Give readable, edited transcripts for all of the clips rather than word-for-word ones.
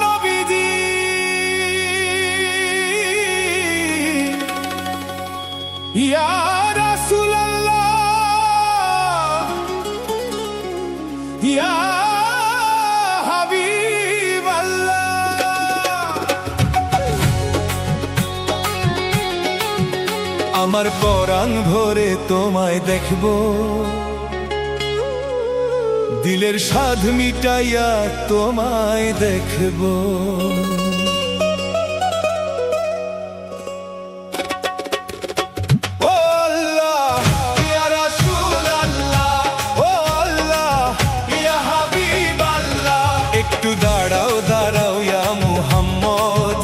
নবীজি ইয়া রাসূলুল্লাহ ইয়া আমার পরাণ ভরে তোমায় দেখব, দিলের সাধ মিটাইয়া তোমায় দেখব। ও আল্লাহ ইয়া রাসূলুল্লাহ, ও আল্লাহ ইয়া হাবিবাল্লাহ, একটু দাঁড়াও দাঁড়াও ইয়া মুহাম্মদ,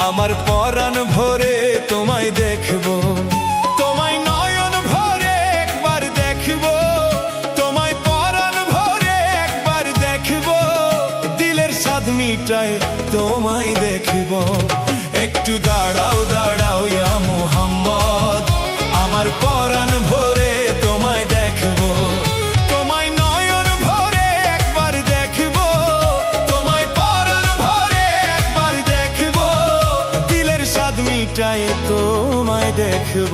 আমার পরাণ ভরে তোমায় দেখব। মিটাই তোমায় দেখব, একটু দাঁড়াও দাঁড়াও ইয়া মুহাম্মদ, আমার পরাণ ভরে তোমায় দেখব। তোমায় নয়ন ভরে একবার দেখব, তোমায় পরাণ ভরে একবার দেখব, দিলের স্বাদ মিটাই তোমায় দেখব।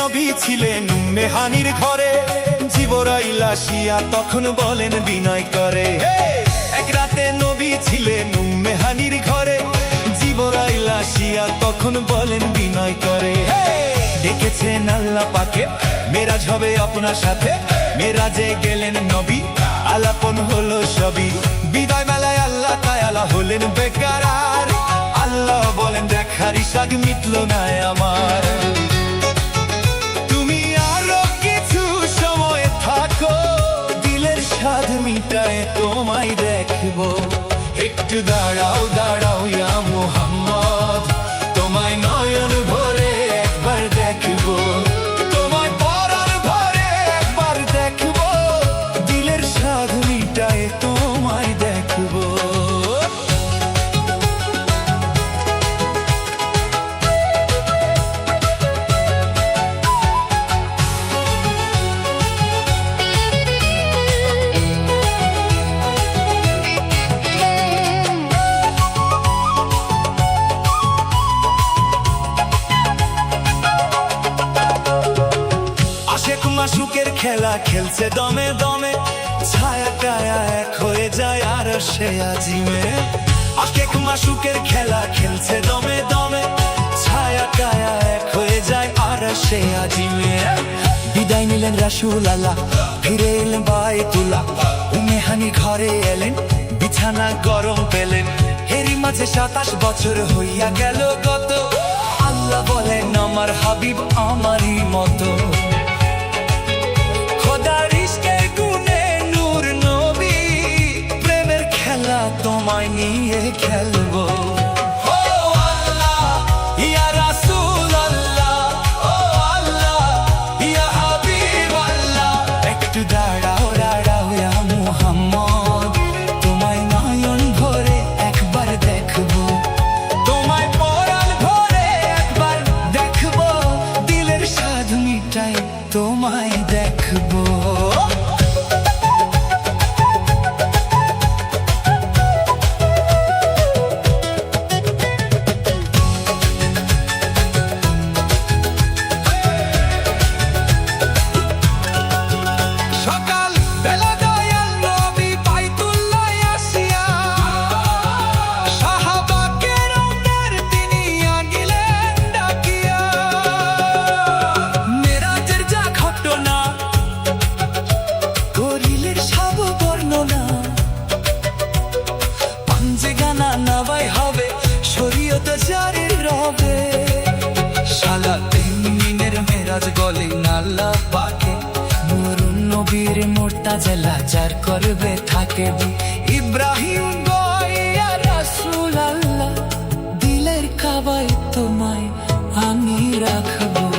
নবী ছিলেন মেহানির ঘরে, জিবরাইল আসিয়া তখন বলেন বিনয় করে। এক রাতে নবী ছিলেন মেহানির ঘরে, জিবরাইল আসিয়া তখন বলেন বিনয় করে। ডেকেছেন আল্লাহ পাকে, মেরাজ হবে আপনার সাথে। মেরাজে গেলেন নবী, আলাপন হলো সবই। বিদায় মেলায় আল্লাহ তাআলা হলেন বেকারার। আল্লাহ বলেন দেখার ইশাক মিটল না আমার, দিলের স্বাদ মিটায় তোমায় দেখব। একটু দাঁড়াও দাঁড়াও ইয়া মুহাম্মদ, তোমায় নয়ন ভরে একবার দেখব, তোমায় পরাণ ভরে একবার দেখব, দিলের স্বাদ মিটায় তোমায় দেখব। মাশুকের খেলা খেলছে দমে দমে, ছায়া টায়া এক হয়ে যায় আর সে আজিমে। আশেক মাশুকের খেলা খেলছে দমে দমে, ছায়া টায়া এক হয়ে যায় আর সে আজিমে। বিদায় নিলেন রাসূলুল্লাহ, ফিরে এলেন বাইতুল্লাহ। মেহানি ঘরে এলেন, বিছানা গরম পেলেন। এরই মাঝে 27 বছর হইয়া গেল গত। আল্লাহ বলেন আমার হাবিব আমারই মতো। খোদার ইশকের গুণে নূর নবী, প্রেমের খেলা তোমায় নিয়ে খেলবো। ও আল্লাহ ইয়া রাসূলুল্লাহ, ও আল্লাহ ইয়া হাবিবাল্লাহ, একটু দাঁড়াও দাঁড়াও ইয়া মুহাম্মদ, তোমায় নয়ন ভরে একবার দেখবো, তোমায় পরাণ ভরে একবার দেখবো, দিলের স্বাদ মিটাই তোমায় দেখবো। সকাল বেলা দয়াল নবী বাইতুল্লাহ আসিয়া, সাহাবা কেরামদের তিনি আনিলেন ডাকিয়া। মেরাজের যা ঘটনা করিলেন সব বর্ণনা, পাঞ্জে গানা নাবাই হবে, শরীয়ত জারির রবে। সালা 3 দিনের মেরাজ বলেন আল্লাহ পাকে, নূরুন নবীর মুর্তাজা লাজার করবে থাকে। কাবায় তোমায় আমি রাখবো।